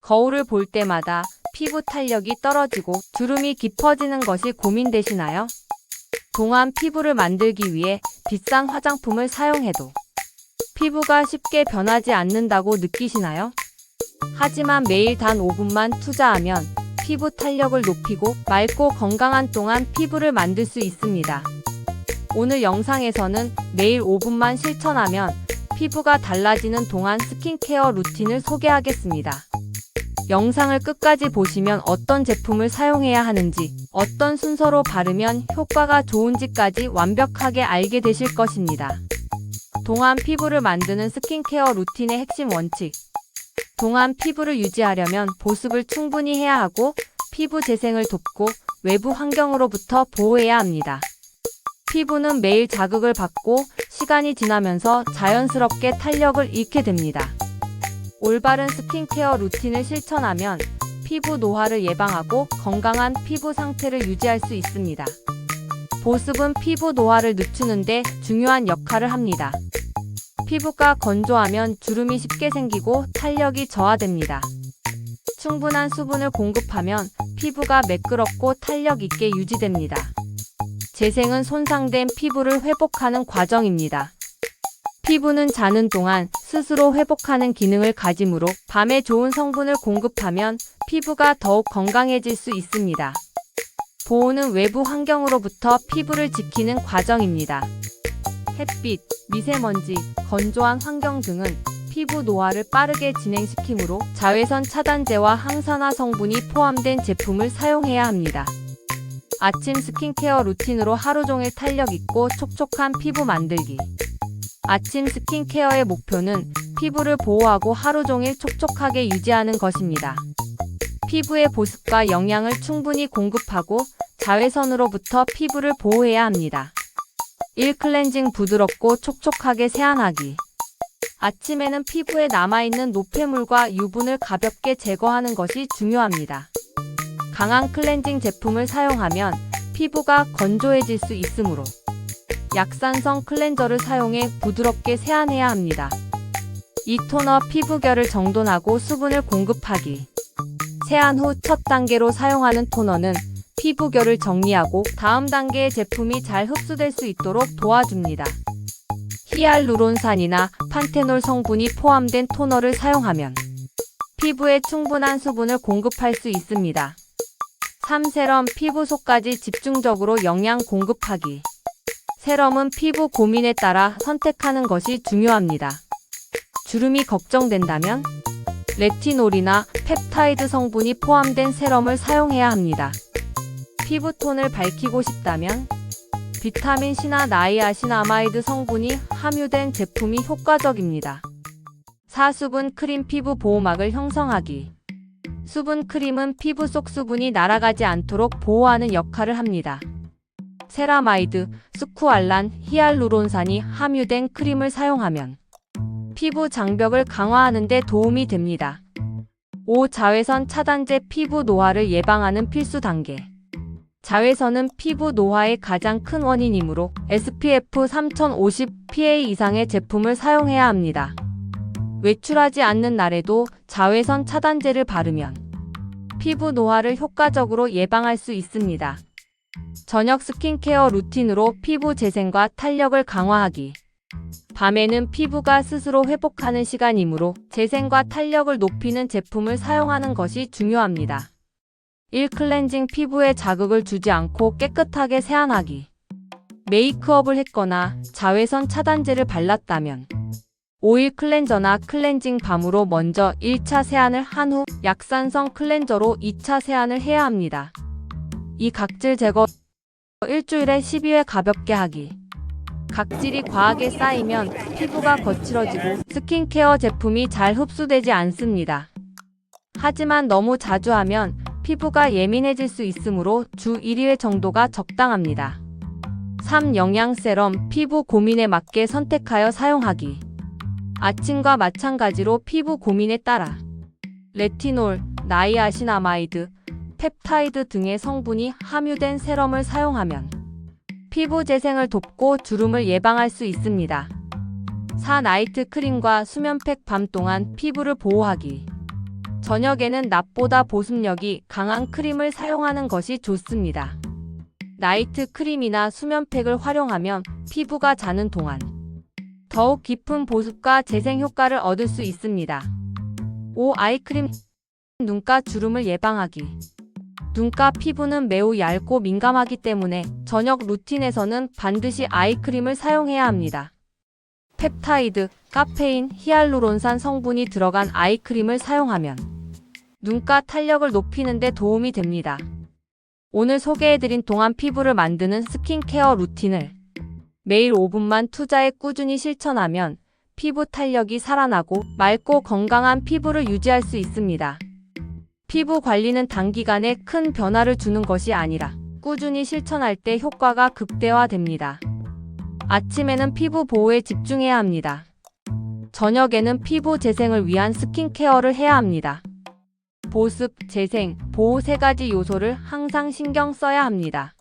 거울을 볼 때마다 피부 탄력이 떨어지고 주름이 깊어지는 것이 고민되시나요? 동안 피부를 만들기 위해 비싼 화장품을 사용해도 피부가 쉽게 변하지 않는다고 느끼시나요? 하지만 매일 단 5분만 투자하면 피부 탄력을 높이고 맑고 건강한 동안 피부를 만들 수 있습니다. 오늘 영상에서는 매일 5분만 실천하면 피부가 달라지는 동안 스킨케어 루틴을 소개하겠습니다. 영상을 끝까지 보시면 어떤 제품을 사용해야 하는지, 어떤 순서로 바르면 효과가 좋은지까지 완벽하게 알게 되실 것입니다. 동안 피부를 만드는 스킨케어 루틴의 핵심 원칙. 동안 피부를 유지하려면 보습을 충분히 해야 하고 피부 재생을 돕고 외부 환경으로부터 보호해야 합니다. 피부는 매일 자극을 받고 시간이 지나면서 자연스럽게 탄력을 잃게 됩니다. 올바른 스킨케어 루틴을 실천하면 피부 노화를 예방하고 건강한 피부 상태를 유지할 수 있습니다. 보습은 피부 노화를 늦추는 데 중요한 역할을 합니다. 피부가 건조하면 주름이 쉽게 생기고 탄력이 저하됩니다. 충분한 수분을 공급하면 피부가 매끄럽고 탄력 있게 유지됩니다. 재생은 손상된 피부를 회복하는 과정입니다. 피부는 자는 동안 스스로 회복하는 기능을 가지므로 밤에 좋은 성분을 공급하면 피부가 더욱 건강해질 수 있습니다. 보호는 외부 환경으로부터 피부를 지키는 과정입니다. 햇빛, 미세먼지, 건조한 환경 등은 피부 노화를 빠르게 진행시키므로 자외선 차단제와 항산화 성분이 포함된 제품을 사용해야 합니다. 아침 스킨케어 루틴으로 하루 종일 탄력 있고 촉촉한 피부 만들기. 아침 스킨케어의 목표는 피부를 보호하고 하루 종일 촉촉하게 유지하는 것입니다. 피부의 보습과 영양을 충분히 공급하고 자외선으로부터 피부를 보호해야 합니다. 1. 클렌징 부드럽고 촉촉하게 세안하기. 아침에는 피부에 남아있는 노폐물과 유분을 가볍게 제거하는 것이 중요합니다. 강한 클렌징 제품을 사용하면 피부가 건조해질 수 있으므로 약산성 클렌저를 사용해 부드럽게 세안해야 합니다. 이 토너 피부결을 정돈하고 수분을 공급하기. 세안 후 첫 단계로 사용하는 토너는 피부결을 정리하고 다음 단계의 제품이 잘 흡수될 수 있도록 도와줍니다. 히알루론산이나 판테놀 성분이 포함된 토너를 사용하면 피부에 충분한 수분을 공급할 수 있습니다. 3. 세럼 피부 속까지 집중적으로 영양 공급하기. 세럼은 피부 고민에 따라 선택하는 것이 중요합니다. 주름이 걱정된다면 레티놀이나 펩타이드 성분이 포함된 세럼을 사용해야 합니다. 피부톤을 밝히고 싶다면 비타민C나 나이아신아마이드 성분이 함유된 제품이 효과적입니다. 4. 수분 크림 피부 보호막을 형성하기. 수분 크림은 피부 속 수분이 날아가지 않도록 보호하는 역할을 합니다. 세라마이드, 스쿠알란, 히알루론산이 함유된 크림을 사용하면 피부 장벽을 강화하는 데 도움이 됩니다. 5. 자외선 차단제 피부 노화를 예방하는 필수 단계. 자외선은 피부 노화의 가장 큰 원인이므로 SPF 3050 PA 이상의 제품을 사용해야 합니다. 외출하지 않는 날에도 자외선 차단제를 바르면 피부 노화를 효과적으로 예방할 수 있습니다. 저녁 스킨케어 루틴으로 피부 재생과 탄력을 강화하기. 밤에는 피부가 스스로 회복하는 시간이므로 재생과 탄력을 높이는 제품을 사용하는 것이 중요합니다. 1. 클렌징 피부에 자극을 주지 않고 깨끗하게 세안하기. 메이크업을 했거나 자외선 차단제를 발랐다면 오일 클렌저나 클렌징 밤으로 먼저 1차 세안을 한 후 약산성 클렌저로 2차 세안을 해야 합니다. 이 각질 제거 일주일에 12회 가볍게 하기. 각질이 과하게 쌓이면 피부가 거칠어지고 스킨케어 제품이 잘 흡수되지 않습니다. 하지만 너무 자주 하면 피부가 예민해질 수 있으므로 주 1회 정도가 적당합니다. 3. 영양 세럼 피부 고민에 맞게 선택하여 사용하기. 아침과 마찬가지로 피부 고민에 따라 레티놀, 나이아신아마이드, 펩타이드 등의 성분이 함유된 세럼을 사용하면 피부 재생을 돕고 주름을 예방할 수 있습니다. 4. 나이트 크림과 수면팩 밤 동안 피부를 보호하기. 저녁에는 낮보다 보습력이 강한 크림을 사용하는 것이 좋습니다. 나이트 크림이나 수면팩을 활용하면 피부가 자는 동안 더욱 깊은 보습과 재생 효과를 얻을 수 있습니다. 5. 아이크림. 눈가 주름을 예방하기. 눈가 피부는 매우 얇고 민감하기 때문에 저녁 루틴에서는 반드시 아이크림을 사용해야 합니다. 펩타이드, 카페인, 히알루론산 성분이 들어간 아이크림을 사용하면 눈가 탄력을 높이는 데 도움이 됩니다. 오늘 소개해드린 동안 피부를 만드는 스킨케어 루틴을 매일 5분만 투자해 꾸준히 실천하면 피부 탄력이 살아나고 맑고 건강한 피부를 유지할 수 있습니다. 피부 관리는 단기간에 큰 변화를 주는 것이 아니라 꾸준히 실천할 때 효과가 극대화됩니다. 아침에는 피부 보호에 집중해야 합니다. 저녁에는 피부 재생을 위한 스킨케어를 해야 합니다. 보습, 재생, 보호 3가지 요소를 항상 신경 써야 합니다.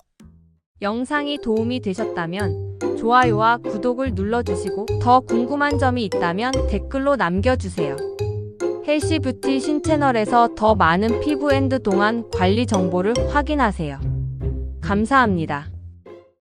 영상이 도움이 되셨다면 좋아요와 구독을 눌러주시고 더 궁금한 점이 있다면 댓글로 남겨주세요. 헬시뷰티 신채널에서 더 많은 피부 앤드 동안 관리 정보를 확인하세요. 감사합니다.